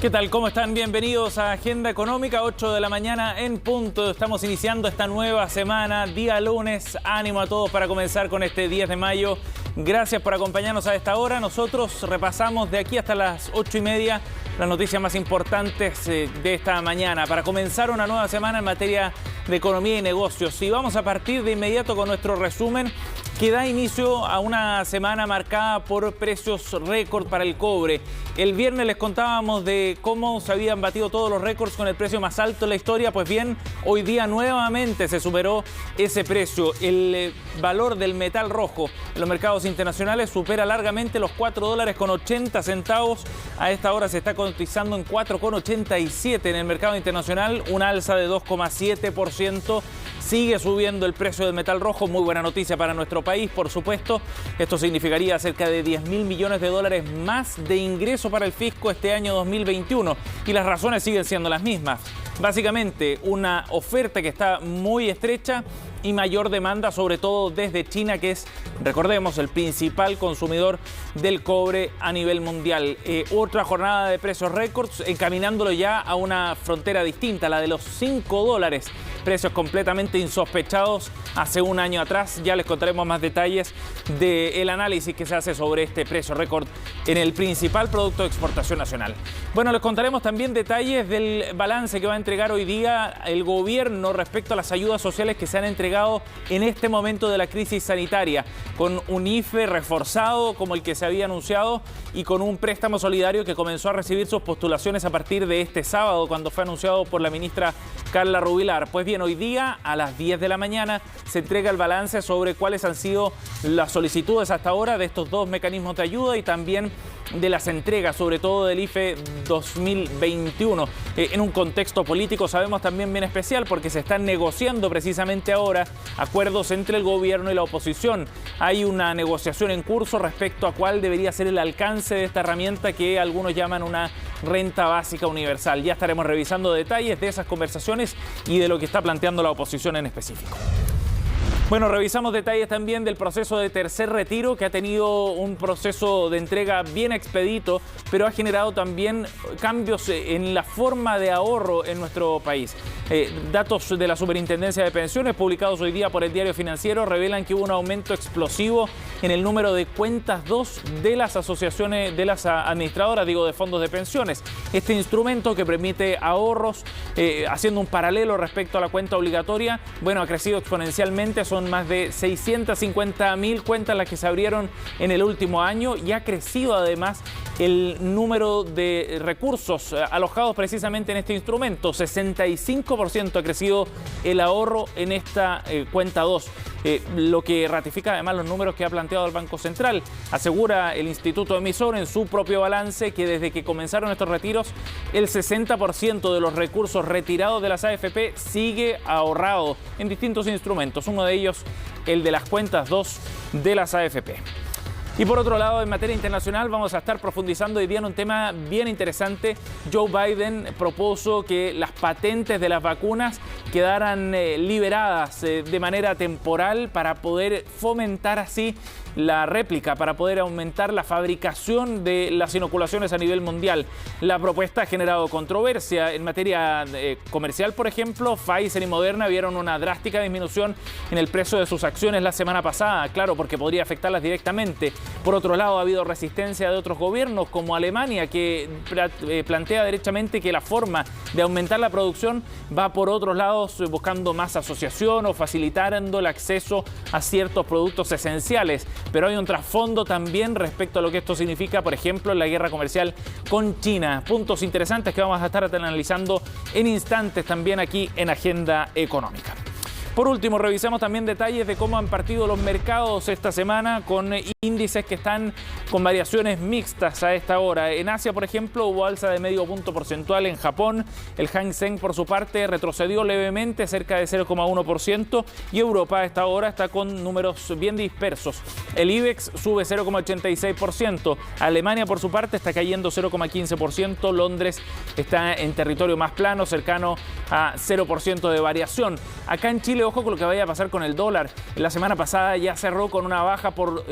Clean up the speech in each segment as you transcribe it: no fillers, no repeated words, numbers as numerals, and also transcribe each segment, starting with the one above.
¿Qué tal? ¿Cómo están? Bienvenidos a Agenda Económica, 8 de la mañana en punto. Estamos iniciando esta nueva semana, día lunes. Ánimo a todos para comenzar con este 10 de mayo. Gracias por acompañarnos a esta hora. Nosotros repasamos de aquí hasta las 8:30 las noticias más importantes de esta mañana para comenzar una nueva semana en materia de economía y negocios. Y vamos a partir de inmediato con nuestro resumen que da inicio a una semana marcada por precios récord para el cobre. El viernes les contábamos de cómo se habían batido todos los récords con el precio más alto en la historia. Pues bien, hoy día nuevamente se superó ese precio. El valor del metal rojo en los mercados internacionales supera largamente los $4.80. A esta hora se está cotizando en 4,87 en el mercado internacional, una alza de 2,7%. Sigue subiendo el precio del metal rojo, muy buena noticia para nuestro país, por supuesto. Esto significaría cerca de 10.000 millones de dólares más de ingreso para el fisco este año 2021. Y las razones siguen siendo las mismas. Básicamente, una oferta que está muy estrecha y mayor demanda, sobre todo desde China, que es, recordemos, el principal consumidor del cobre a nivel mundial. Otra jornada de precios récords, encaminándolo ya a una frontera distinta, la de los $5. Precios completamente insospechados hace un año atrás. Ya les contaremos más detalles del análisis que se hace sobre este precio récord en el principal producto de exportación nacional. Bueno, les contaremos también detalles del balance que va a entregar hoy día el gobierno respecto a las ayudas sociales que se han entregado en este momento de la crisis sanitaria, con un IFE reforzado como el que se había anunciado y con un préstamo solidario que comenzó a recibir sus postulaciones a partir de este sábado, cuando fue anunciado por la ministra Carla Rubilar. Pues bien, hoy día a las 10 de la mañana se entrega el balance sobre cuáles han sido las solicitudes hasta ahora de estos dos mecanismos de ayuda y también de las entregas, sobre todo del IFE 2021. En un contexto político, sabemos, también bien especial, porque se están negociando precisamente ahora acuerdos entre el gobierno y la oposición. Hay una negociación en curso respecto a cuál debería ser el alcance de esta herramienta que algunos llaman una renta básica universal. Ya estaremos revisando detalles de esas conversaciones y de lo que está planteando la oposición en específico. Bueno, revisamos detalles también del proceso de tercer retiro, que ha tenido un proceso de entrega bien expedito, pero ha generado también cambios en la forma de ahorro en nuestro país. Datos de la Superintendencia de Pensiones publicados hoy día por el Diario Financiero revelan que hubo un aumento explosivo en el número de cuentas 2 de las asociaciones, de las administradoras, de fondos de pensiones. Este instrumento que permite ahorros, haciendo un paralelo respecto a la cuenta obligatoria, bueno, ha crecido exponencialmente. Son más de 650.000 cuentas las que se abrieron en el último año y ha crecido además el número de recursos alojados precisamente en este instrumento. 65% ha crecido el ahorro en esta cuenta 2. Lo que ratifica además los números que ha planteado el Banco Central. Asegura el Instituto Emisor en su propio balance que desde que comenzaron estos retiros, el 60% de los recursos retirados de las AFP sigue ahorrado en distintos instrumentos. Uno de ellos, el de las cuentas 2 de las AFP. Y por otro lado, en materia internacional, vamos a estar profundizando hoy día en un tema bien interesante. Joe Biden propuso que las patentes de las vacunas quedaran liberadas de manera temporal para poder fomentar así la réplica, para poder aumentar la fabricación de las inoculaciones a nivel mundial. La propuesta ha generado controversia. En materia comercial, por ejemplo, Pfizer y Moderna vieron una drástica disminución en el precio de sus acciones la semana pasada, claro, porque podría afectarlas directamente. Por otro lado, ha habido resistencia de otros gobiernos, como Alemania, que plantea derechamente que la forma de aumentar la producción va por otros lados, buscando más asociación o facilitando el acceso a ciertos productos esenciales. Pero hay un trasfondo también respecto a lo que esto significa, por ejemplo, en la guerra comercial con China. Puntos interesantes que vamos a estar analizando en instantes también aquí en Agenda Económica. Por último, revisamos también detalles de cómo han partido los mercados esta semana, con índices que están con variaciones mixtas a esta hora. En Asia, por ejemplo, hubo alza de medio punto porcentual en Japón. El Hang Seng, por su parte, retrocedió levemente, cerca de 0,1%. Y Europa a esta hora está con números bien dispersos. El IBEX sube 0,86%. Alemania, por su parte, está cayendo 0,15%. Londres está en territorio más plano, cercano a 0% de variación. Acá en Chile, ojo con lo que vaya a pasar con el dólar. La semana pasada ya cerró con una baja por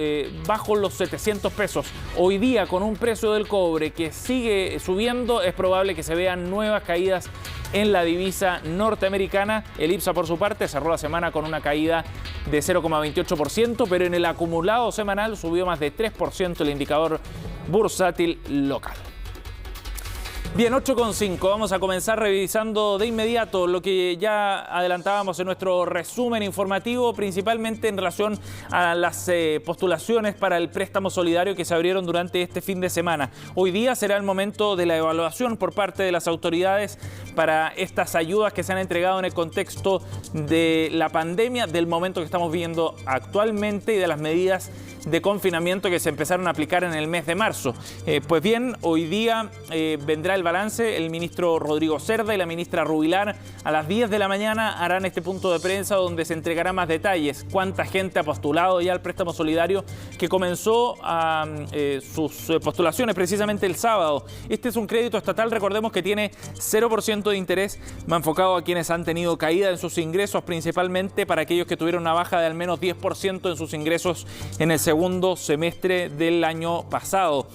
bajo los 700 pesos. Hoy día, con un precio del cobre que sigue subiendo, es probable que se vean nuevas caídas en la divisa norteamericana. El IPSA, por su parte, cerró la semana con una caída de 0,28%, pero en el acumulado semanal subió más de 3% el indicador bursátil local. Bien, 8,5. Vamos a comenzar revisando de inmediato lo que ya adelantábamos en nuestro resumen informativo, principalmente en relación a las postulaciones para el préstamo solidario que se abrieron durante este fin de semana. Hoy día será el momento de la evaluación por parte de las autoridades para estas ayudas que se han entregado en el contexto de la pandemia, del momento que estamos viviendo actualmente y de las medidas de confinamiento que se empezaron a aplicar en el mes de marzo. Pues bien, hoy día vendrá el balance. El ministro Rodrigo Cerda y la ministra Rubilar a las 10 de la mañana harán este punto de prensa donde se entregará más detalles. Cuánta gente ha postulado ya al préstamo solidario que comenzó sus postulaciones precisamente el sábado. Este es un crédito estatal, recordemos que tiene 0% de interés, va enfocado a quienes han tenido caída en sus ingresos, principalmente para aquellos que tuvieron una baja de al menos 10% en sus ingresos en el segundo semestre del año pasado,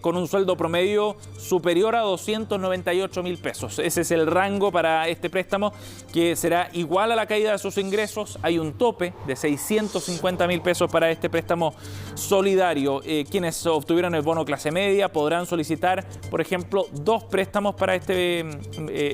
con un sueldo promedio superior a 298.000 pesos. Ese es el rango para este préstamo, que será igual a la caída de sus ingresos. Hay un tope de 650.000 pesos para este préstamo solidario. Quienes obtuvieron el bono clase media podrán solicitar, por ejemplo, 2 préstamos para este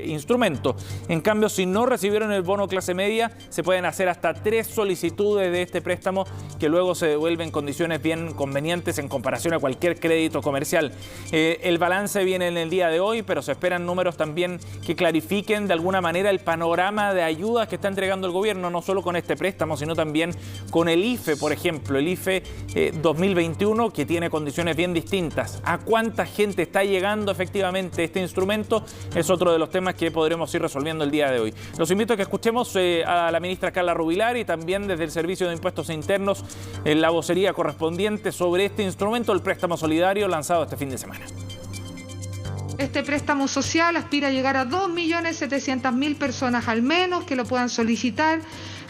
instrumento. En cambio, si no recibieron el bono clase media, se pueden hacer hasta 3 solicitudes de este préstamo que luego se devuelven en condiciones bien convenientes en comparación a cualquier crédito comercial. El balance viene en el día de hoy, pero se esperan números también que clarifiquen de alguna manera el panorama de ayudas que está entregando el gobierno, no solo con este préstamo, sino también con el IFE, por ejemplo, el IFE 2021, que tiene condiciones bien distintas. ¿A cuánta gente está llegando efectivamente este instrumento? Es otro de los temas que podremos ir resolviendo el día de hoy. Los invito a que escuchemos a la ministra Carla Rubilar y también desde el Servicio de Impuestos Internos la vocería correspondiente sobre este instrumento, el préstamo solidario lanzado este fin de semana. Este préstamo social aspira a llegar a 2.700.000 personas al menos que lo puedan solicitar,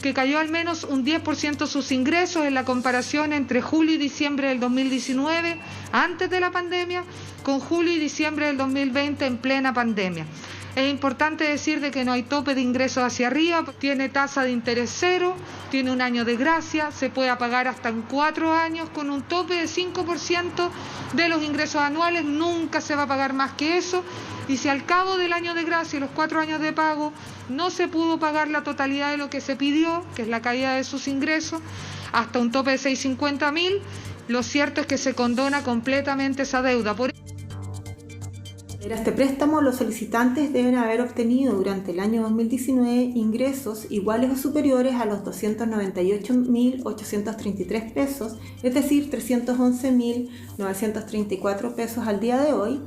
que cayó al menos un 10% sus ingresos en la comparación entre julio y diciembre del 2019, antes de la pandemia, con julio y diciembre del 2020 en plena pandemia. Es importante decir de que no hay tope de ingresos hacia arriba, tiene tasa de interés cero, tiene un año de gracia, se puede pagar hasta en 4 años con un tope de 5% de los ingresos anuales, nunca se va a pagar más que eso. Y si al cabo del año de gracia y los 4 años de pago no se pudo pagar la totalidad de lo que se pidió, que es la caída de sus ingresos, hasta un tope de 650.000, lo cierto es que se condona completamente esa deuda. Para este préstamo, los solicitantes deben haber obtenido durante el año 2019 ingresos iguales o superiores a los 298.833 pesos, es decir, 311.934 pesos al día de hoy,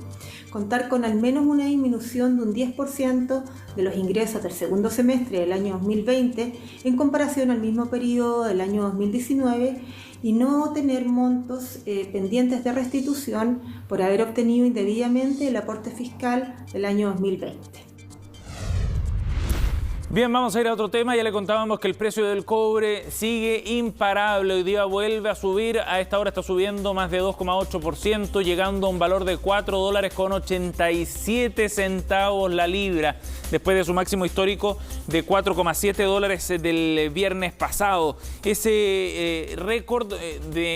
contar con al menos una disminución de un 10% de los ingresos del segundo semestre del año 2020 en comparación al mismo periodo del año 2019 y no tener montos pendientes de restitución por haber obtenido indebidamente el aporte fiscal del año 2020. Bien, vamos a ir a otro tema. Ya le contábamos que el precio del cobre sigue imparable. Hoy día vuelve a subir. A esta hora está subiendo más de 2,8%, llegando a un valor de $4.87 la libra, después de su máximo histórico de $4,7 del viernes pasado. Ese récord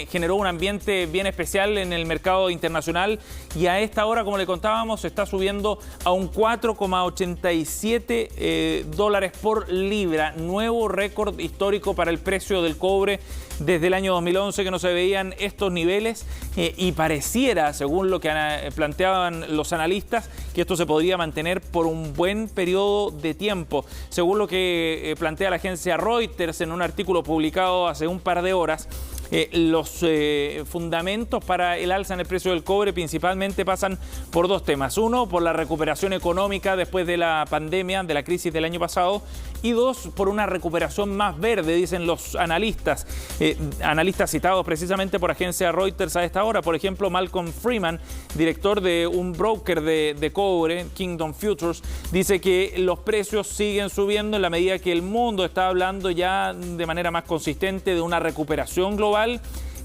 generó un ambiente bien especial en el mercado internacional y a esta hora, como le contábamos, está subiendo a un $4,87 por libra, nuevo récord histórico para el precio del cobre desde el año 2011 que no se veían estos niveles y pareciera, según lo que planteaban los analistas, que esto se podría mantener por un buen periodo de tiempo. Según lo que plantea la agencia Reuters en un artículo publicado hace un par de horas, Los fundamentos para el alza en el precio del cobre principalmente pasan por dos temas. Uno, por la recuperación económica después de la pandemia, de la crisis del año pasado. Y dos, por una recuperación más verde, dicen los analistas. Analistas citados precisamente por agencia Reuters a esta hora. Por ejemplo, Malcolm Freeman, director de un broker de cobre, Kingdom Futures, dice que los precios siguen subiendo en la medida que el mundo está hablando ya de manera más consistente de una recuperación global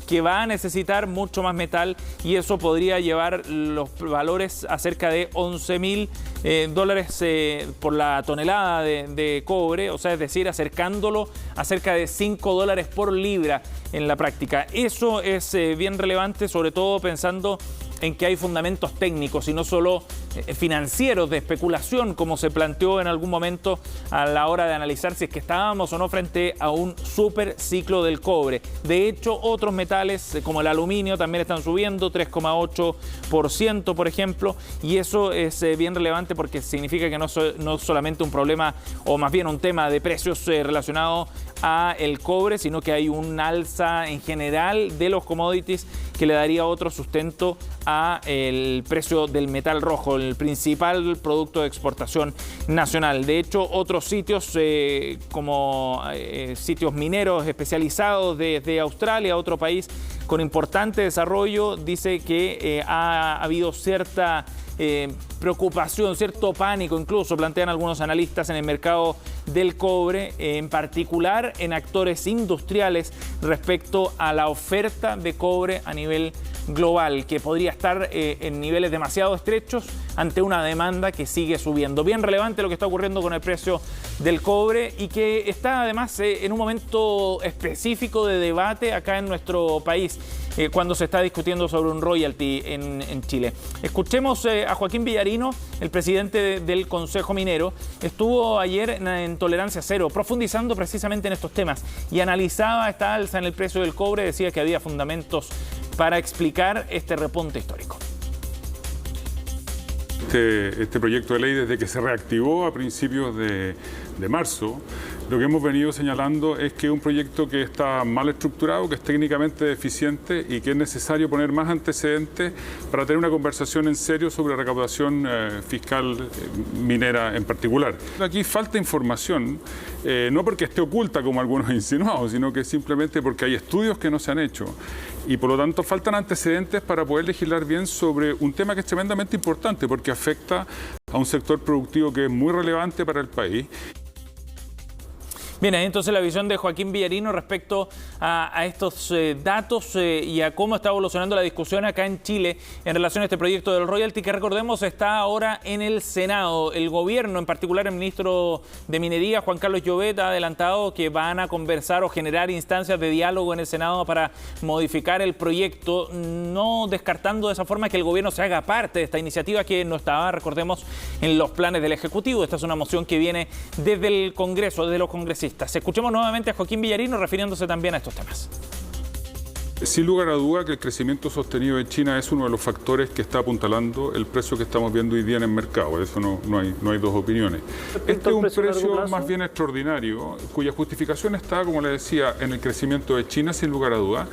que va a necesitar mucho más metal, y eso podría llevar los valores a cerca de $11,000 por la tonelada de cobre, o sea, es decir, acercándolo a cerca de $5 por libra en la práctica. Eso es bien relevante, sobre todo pensando en que hay fundamentos técnicos y no solo financieros de especulación, como se planteó en algún momento a la hora de analizar si es que estábamos o no frente a un super ciclo del cobre. De hecho, otros metales como el aluminio también están subiendo 3,8%, por ejemplo, y eso es bien relevante porque significa que no es solamente un problema, o más bien un tema de precios relacionado a el cobre, sino que hay un alza en general de los commodities que le daría otro sustento a el precio del metal rojo, el principal producto de exportación nacional. De hecho, otros sitios como sitios mineros especializados de Australia, otro país con importante desarrollo, dice que ha habido cierta preocupación, cierto pánico, incluso plantean algunos analistas, en el mercado del cobre, en particular en actores industriales respecto a la oferta de cobre a nivel global, que podría estar en niveles demasiado estrechos ante una demanda que sigue subiendo. Bien relevante lo que está ocurriendo con el precio del cobre y que está además en un momento específico de debate acá en nuestro país, cuando se está discutiendo sobre un royalty en Chile. Escuchemos a Joaquín Villarino, el presidente del Consejo Minero. Estuvo ayer en Tolerancia Cero, profundizando precisamente en estos temas y analizaba esta alza en el precio del cobre. Decía que había fundamentos para explicar este repunte histórico. Este proyecto de ley, desde que se reactivó a principios de marzo, lo que hemos venido señalando es que es un proyecto que está mal estructurado, que es técnicamente deficiente y que es necesario poner más antecedentes para tener una conversación en serio sobre recaudación fiscal minera en particular. Aquí falta información, no porque esté oculta como algunos han insinuado, sino que simplemente porque hay estudios que no se han hecho y por lo tanto faltan antecedentes para poder legislar bien sobre un tema que es tremendamente importante porque afecta a un sector productivo que es muy relevante para el país. Bien, entonces la visión de Joaquín Villarino respecto a estos datos y a cómo está evolucionando la discusión acá en Chile en relación a este proyecto del royalty, que recordemos está ahora en el Senado. El gobierno, en particular el ministro de Minería, Juan Carlos Llobet, ha adelantado que van a conversar o generar instancias de diálogo en el Senado para modificar el proyecto, no descartando de esa forma que el gobierno se haga parte de esta iniciativa que no estaba, recordemos, en los planes del Ejecutivo. Esta es una moción que viene desde el Congreso, desde los congresistas. Escuchemos nuevamente a Joaquín Villarino refiriéndose también a estos temas. Sin lugar a duda que el crecimiento sostenido en China es uno de los factores que está apuntalando el precio que estamos viendo hoy día en el mercado. De eso no hay dos opiniones. Este es un precio más bien extraordinario, cuya justificación está, como le decía, en el crecimiento de China, sin lugar a duda.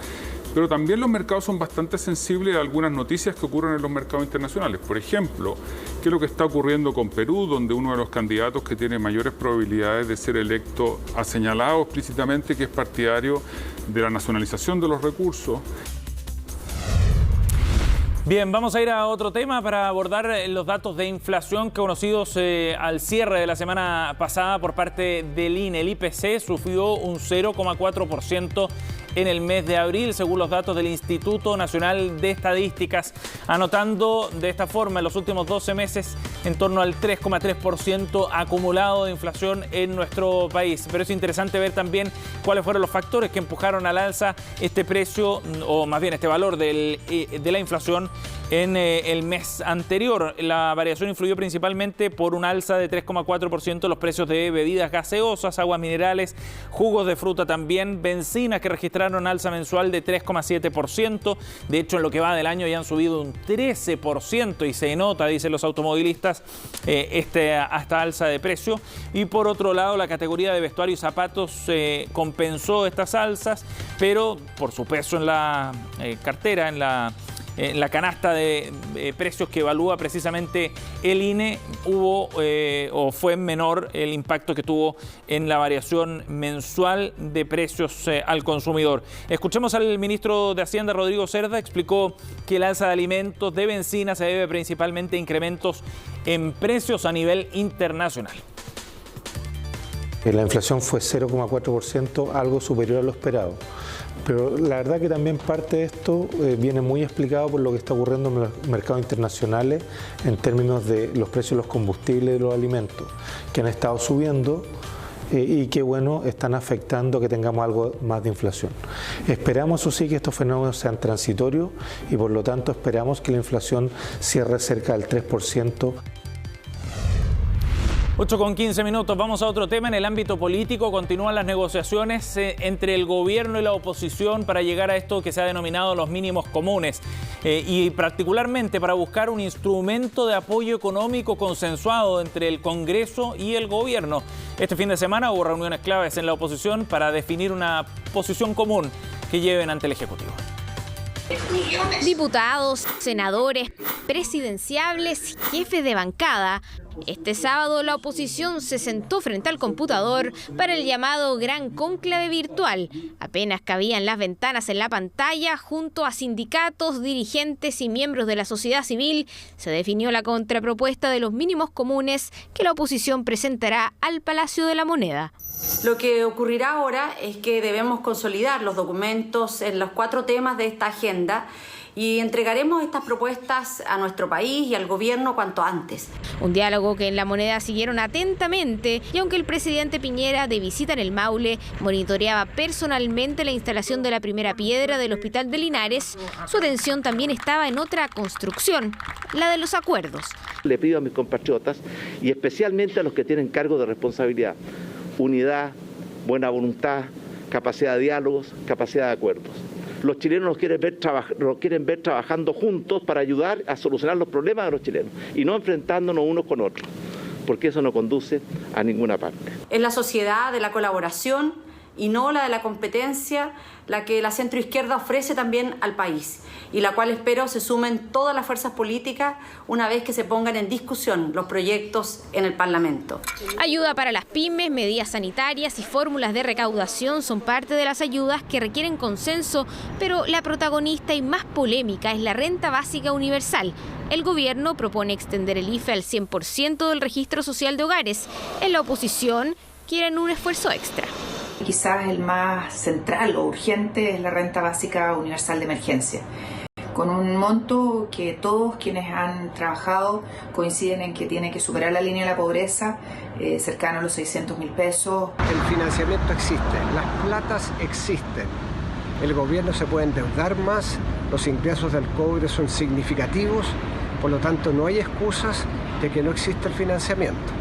Pero también los mercados son bastante sensibles a algunas noticias que ocurren en los mercados internacionales. Por ejemplo, qué es lo que está ocurriendo con Perú, donde uno de los candidatos que tiene mayores probabilidades de ser electo ha señalado explícitamente que es partidario de la nacionalización de los recursos. Bien, vamos a ir a otro tema para abordar los datos de inflación conocidos al cierre de la semana pasada por parte del INE. El IPC sufrió un 0,4% en el mes de abril, según los datos del Instituto Nacional de Estadísticas, anotando de esta forma en los últimos 12 meses en torno al 3,3% acumulado de inflación en nuestro país. Pero es interesante ver también cuáles fueron los factores que empujaron al alza este precio, o más bien este valor de la inflación, en el mes anterior. La variación influyó principalmente por un alza de 3,4% en los precios de bebidas gaseosas, aguas minerales, jugos de fruta también, bencinas que registraron alza mensual de 3,7%. De hecho, en lo que va del año ya han subido un 13% y se nota, dicen los automovilistas, esta alza de precio. Y por otro lado, la categoría de vestuario y zapatos compensó estas alzas, pero por su peso en la cartera, en la canasta de precios que evalúa precisamente el INE, fue menor el impacto que tuvo en la variación mensual de precios al consumidor. Escuchemos al ministro de Hacienda, Rodrigo Cerda. Explicó que el alza de alimentos, de bencina, se debe principalmente a incrementos en precios a nivel internacional. La inflación fue 0,4%, algo superior a lo esperado. Pero la verdad que también parte de esto viene muy explicado por lo que está ocurriendo en los mercados internacionales en términos de los precios de los combustibles y de los alimentos, que han estado subiendo y que, bueno, están afectando que tengamos algo más de inflación. Esperamos, eso sí, que estos fenómenos sean transitorios y por lo tanto esperamos que la inflación cierre cerca del 3%. 8:15 minutos. Vamos a otro tema. En el ámbito político continúan las negociaciones entre el gobierno y la oposición para llegar a esto que se ha denominado los mínimos comunes y particularmente para buscar un instrumento de apoyo económico consensuado entre el Congreso y el gobierno. Este fin de semana hubo reuniones claves en la oposición para definir una posición común que lleven ante el Ejecutivo. Diputados, senadores, presidenciables, jefes de bancada. Este sábado la oposición se sentó frente al computador para el llamado Gran Cónclave Virtual. Apenas cabían las ventanas en la pantalla, junto a sindicatos, dirigentes y miembros de la sociedad civil, se definió la contrapropuesta de los mínimos comunes que la oposición presentará al Palacio de la Moneda. Lo que ocurrirá ahora es que debemos consolidar los documentos en los 4 temas de esta agenda y entregaremos estas propuestas a nuestro país y al gobierno cuanto antes. Un diálogo que en La Moneda siguieron atentamente y aunque el presidente Piñera, de visita en el Maule, monitoreaba personalmente la instalación de la primera piedra del Hospital de Linares, su atención también estaba en otra construcción, la de los acuerdos. Le pido a mis compatriotas y especialmente a los que tienen cargo de responsabilidad, unidad, buena voluntad, capacidad de diálogos, capacidad de acuerdos. Los chilenos nos quieren ver trabajando juntos para ayudar a solucionar los problemas de los chilenos y no enfrentándonos unos con otros, porque eso no conduce a ninguna parte. Es la sociedad de la colaboración y no la de la competencia la que la centroizquierda ofrece también al país y la cual espero se sumen todas las fuerzas políticas una vez que se pongan en discusión los proyectos en el Parlamento. Ayuda para las pymes, medidas sanitarias y fórmulas de recaudación son parte de las ayudas que requieren consenso, pero la protagonista y más polémica es la renta básica universal. El gobierno propone extender el IFE al 100% del registro social de hogares. En la oposición quieren un esfuerzo extra. Quizás el más central o urgente es la renta básica universal de emergencia, con un monto que todos quienes han trabajado coinciden en que tiene que superar la línea de la pobreza, cercano a los 600.000 pesos. El financiamiento existe, las platas existen, el gobierno se puede endeudar más, los ingresos del cobre son significativos, por lo tanto no hay excusas de que no exista el financiamiento.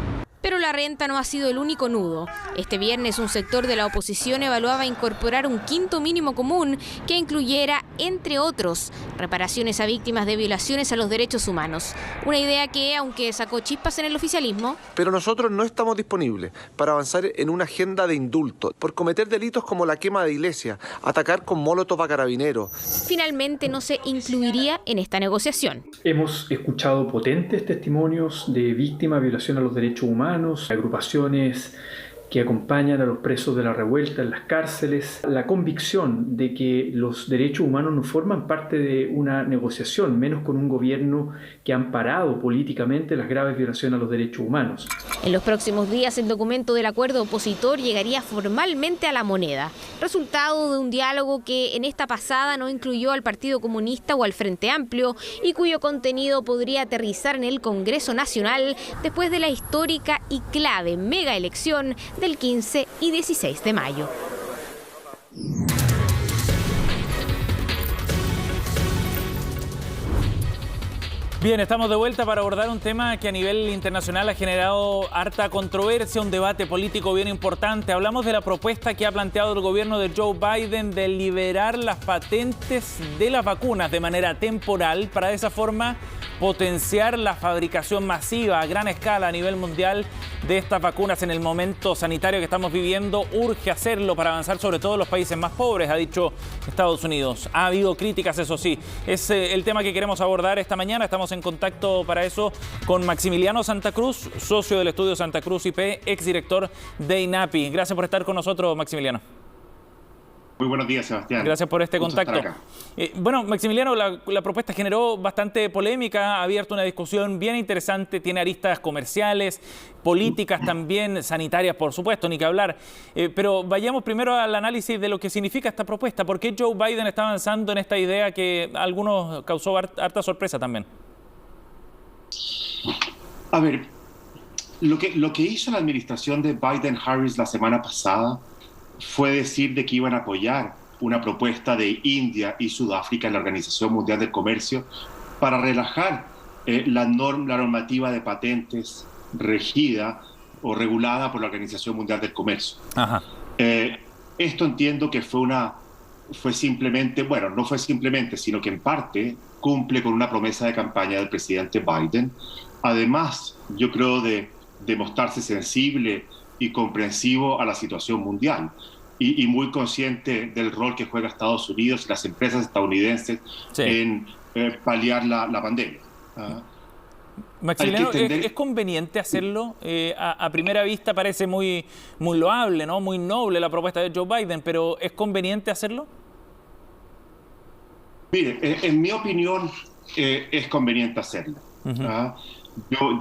Pero la renta no ha sido el único nudo. Este viernes un sector de la oposición evaluaba incorporar un quinto mínimo común que incluyera, entre otros, reparaciones a víctimas de violaciones a los derechos humanos. Una idea que, aunque sacó chispas en el oficialismo... Pero nosotros no estamos disponibles para avanzar en una agenda de indulto por cometer delitos como la quema de iglesias, atacar con molotov a carabineros. Finalmente no se incluiría en esta negociación. Hemos escuchado potentes testimonios de víctimas de violación a los derechos humanos, agrupaciones que acompañan a los presos de la revuelta en las cárceles, la convicción de que los derechos humanos no forman parte de una negociación, menos con un gobierno que ha amparado políticamente las graves violaciones a los derechos humanos. En los próximos días el documento del acuerdo opositor llegaría formalmente a La Moneda, resultado de un diálogo que en esta pasada no incluyó al Partido Comunista o al Frente Amplio y cuyo contenido podría aterrizar en el Congreso Nacional después de la histórica y clave mega elección del 15 y 16 de mayo. Bien, estamos de vuelta para abordar un tema que a nivel internacional ha generado harta controversia, un debate político bien importante. Hablamos de la propuesta que ha planteado el gobierno de Joe Biden de liberar las patentes de las vacunas de manera temporal para de esa forma potenciar la fabricación masiva a gran escala a nivel mundial de estas vacunas en el momento sanitario que estamos viviendo. Urge hacerlo para avanzar sobre todo en los países más pobres, ha dicho Estados Unidos. Ha habido críticas, eso sí. Es el tema que queremos abordar esta mañana. Estamos en contacto para eso con Maximiliano Santa Cruz, socio del estudio Santa Cruz IP, exdirector de INAPI. Gracias por estar con nosotros, Maximiliano. Muy buenos días, Sebastián. Gracias por este contacto. Bueno, Maximiliano, la propuesta generó bastante polémica, ha abierto una discusión bien interesante, tiene aristas comerciales, políticas también, sanitarias, por supuesto, ni que hablar. Pero vayamos primero al análisis de lo que significa esta propuesta. ¿Por qué Joe Biden está avanzando en esta idea que a algunos causó harta sorpresa también? A ver, lo que hizo la administración de Biden-Harris la semana pasada fue decir de que iban a apoyar una propuesta de India y Sudáfrica en la Organización Mundial del Comercio para relajar la normativa de patentes regida o regulada por la Organización Mundial del Comercio. Ajá. Esto entiendo que fue simplemente, bueno, no fue simplemente, sino que en parte cumple con una promesa de campaña del presidente Biden. Además, yo creo de mostrarse sensible y comprensivo a la situación mundial y muy consciente del rol que juega Estados Unidos y las empresas estadounidenses en paliar la pandemia. Maximiliano, ¿es conveniente hacerlo? A primera vista parece muy loable, ¿no? Muy noble la propuesta de Joe Biden, pero ¿es conveniente hacerlo? Mire, en mi opinión es conveniente hacerlo.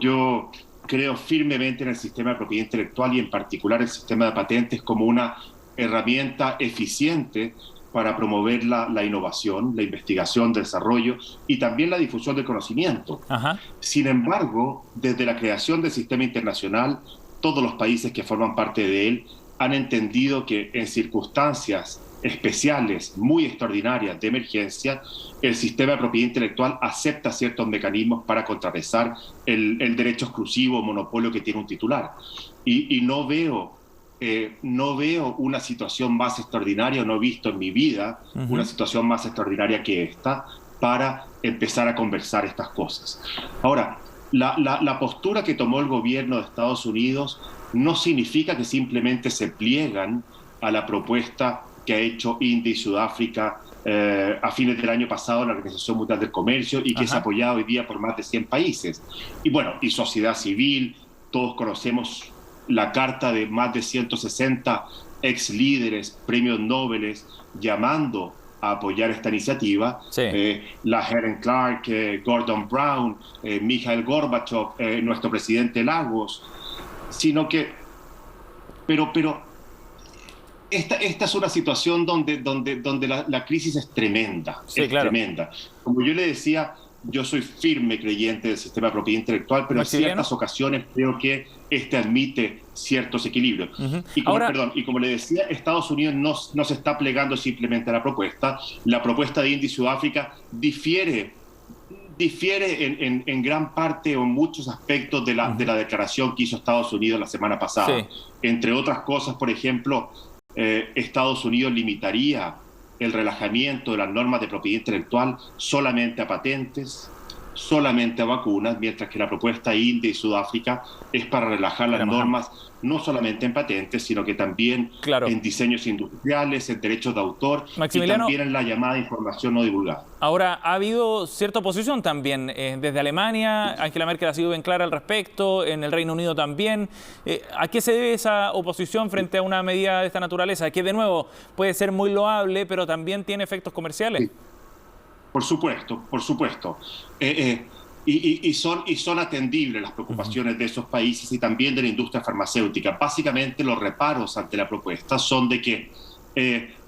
Yo creo firmemente en el sistema de propiedad intelectual y en particular el sistema de patentes como una herramienta eficiente para promover la innovación, la investigación, el desarrollo y también la difusión del conocimiento. Ajá. Sin embargo, desde la creación del sistema internacional, todos los países que forman parte de él han entendido que en circunstancias especiales, muy extraordinarias de emergencia, el sistema de propiedad intelectual acepta ciertos mecanismos para contrarrestar el derecho exclusivo o monopolio que tiene un titular. Y no veo una situación más extraordinaria, no he visto en mi vida una situación más extraordinaria que esta para empezar a conversar estas cosas. Ahora, la postura que tomó el gobierno de Estados Unidos no significa que simplemente se pliegan a la propuesta que ha hecho India y Sudáfrica a fines del año pasado en la Organización Mundial del Comercio y que es apoyada hoy día por más de 100 países. Y bueno, y sociedad civil, todos conocemos la carta de más de 160 ex líderes, premios Nobel, llamando a apoyar esta iniciativa. Sí. La Helen Clark, Gordon Brown, Mikhail Gorbachev, nuestro presidente Lagos, sino que, pero esta es una situación donde la crisis es tremenda, tremenda. Como yo le decía, yo soy firme creyente del sistema de propiedad intelectual, pero en ciertas ocasiones creo que admite ciertos equilibrios. Y como le decía, Estados Unidos no se está plegando simplemente a la propuesta. La propuesta de India y Sudáfrica difiere en gran parte o en muchos aspectos de la declaración que hizo Estados Unidos la semana pasada. Sí. Entre otras cosas, por ejemplo, Estados Unidos limitaría el relajamiento de las normas de propiedad intelectual solamente a patentes, solamente a vacunas, mientras que la propuesta India y Sudáfrica es para relajar las normas no solamente en patentes, sino que también en diseños industriales, en derechos de autor y también en la llamada información no divulgada. Ahora, ha habido cierta oposición también desde Alemania. Angela Merkel ha sido bien clara al respecto, en el Reino Unido también. ¿A qué se debe esa oposición frente a una medida de esta naturaleza? Que de nuevo puede ser muy loable, pero también tiene efectos comerciales. Sí. Por supuesto. Y son atendibles las preocupaciones de esos países y también de la industria farmacéutica. Básicamente los reparos ante la propuesta son de que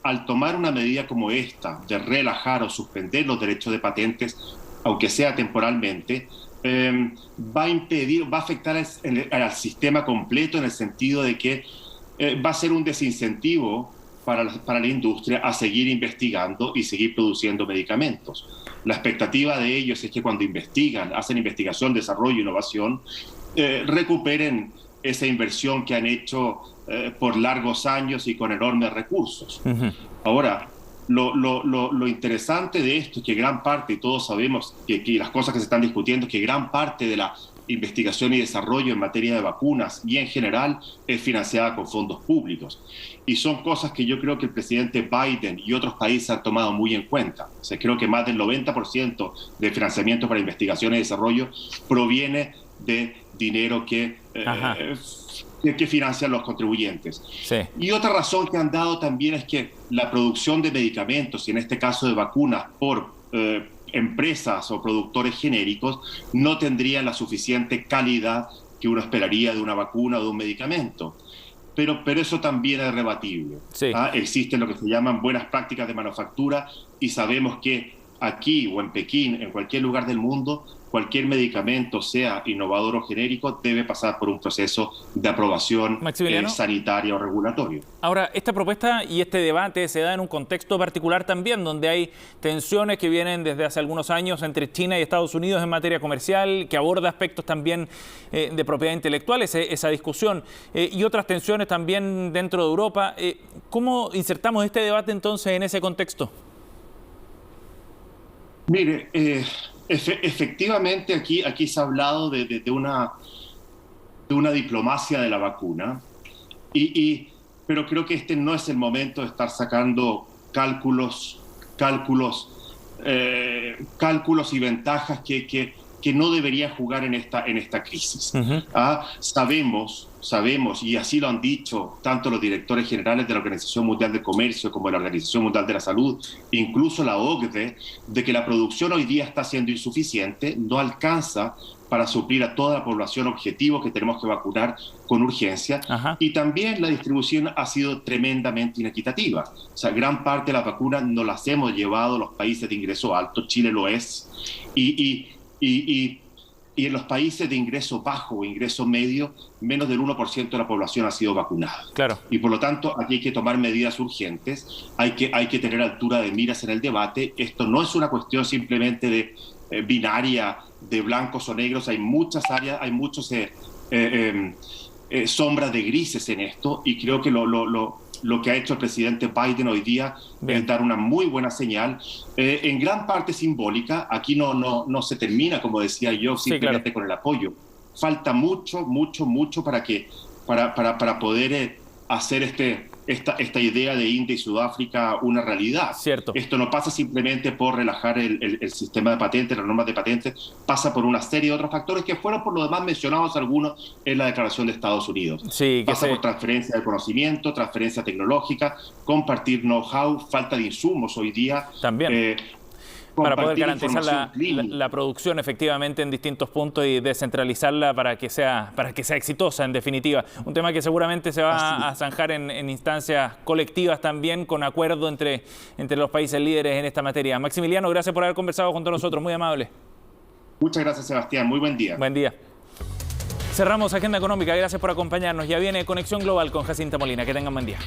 al tomar una medida como esta, de relajar o suspender los derechos de patentes, aunque sea temporalmente, va a afectar al sistema completo en el sentido de que va a ser un desincentivo para la industria a seguir investigando y seguir produciendo medicamentos. La expectativa de ellos es que cuando investigan, hacen investigación, desarrollo e innovación, recuperen esa inversión que han hecho por largos años y con enormes recursos. Ahora, lo interesante de esto es que gran parte, y todos sabemos que las cosas que se están discutiendo, que gran parte de la investigación y desarrollo en materia de vacunas y en general es financiada con fondos públicos. Y son cosas que yo creo que el presidente Biden y otros países han tomado muy en cuenta. O sea, creo que más del 90% del financiamiento para investigación y desarrollo proviene de dinero que financian los contribuyentes. Sí. Y otra razón que han dado también es que la producción de medicamentos, y en este caso de vacunas, por empresas o productores genéricos, no tendrían la suficiente calidad que uno esperaría de una vacuna o de un medicamento. Pero eso también es rebatible. Sí. Existen lo que se llaman buenas prácticas de manufactura y sabemos que aquí o en Pekín, en cualquier lugar del mundo, cualquier medicamento, sea innovador o genérico, debe pasar por un proceso de aprobación sanitaria o regulatorio. Ahora, esta propuesta y este debate se da en un contexto particular también, donde hay tensiones que vienen desde hace algunos años entre China y Estados Unidos en materia comercial, que aborda aspectos también de propiedad intelectual, esa discusión, y otras tensiones también dentro de Europa. ¿Cómo insertamos este debate entonces en ese contexto? Mire, efectivamente aquí se ha hablado de una diplomacia de la vacuna, pero creo que este no es el momento de estar sacando cálculos y ventajas que no deberían jugar en esta crisis. Sabemos, y así lo han dicho tanto los directores generales de la Organización Mundial del Comercio como de la Organización Mundial de la Salud, incluso la OCDE, de que la producción hoy día está siendo insuficiente, no alcanza para suplir a toda la población objetivo que tenemos que vacunar con urgencia. Y también la distribución ha sido tremendamente inequitativa. O sea, gran parte de las vacunas no las hemos llevado a los países de ingreso alto, Chile lo es, y en los países de ingreso bajo o ingreso medio, menos del 1% de la población ha sido vacunada. Claro. Y por lo tanto, aquí hay que tomar medidas urgentes, hay que tener altura de miras en el debate. Esto no es una cuestión simplemente de binaria, de blancos o negros, hay muchas áreas, hay muchos sombras de grises en esto, y creo que lo que ha hecho el presidente Biden hoy día es dar una muy buena señal, en gran parte simbólica. Aquí no se termina, como decía yo, simplemente con el apoyo. Falta mucho para poder hacer esta idea de India y Sudáfrica una realidad. Cierto. Esto no pasa simplemente por relajar el sistema de patentes, las normas de patentes, pasa por una serie de otros factores que fueron por lo demás mencionados algunos en la Declaración de Estados Unidos. Sí, pasa por transferencia de conocimiento, transferencia tecnológica, compartir know-how, falta de insumos hoy día. También. Para poder garantizar la producción efectivamente en distintos puntos y descentralizarla para que sea exitosa, en definitiva. Un tema que seguramente se va a zanjar en instancias colectivas también, con acuerdo entre los países líderes en esta materia. Maximiliano, gracias por haber conversado junto a nosotros, muy amable. Muchas gracias, Sebastián, muy buen día. Buen día. Cerramos Agenda Económica, gracias por acompañarnos. Ya viene Conexión Global con Jacinta Molina, que tengan buen día.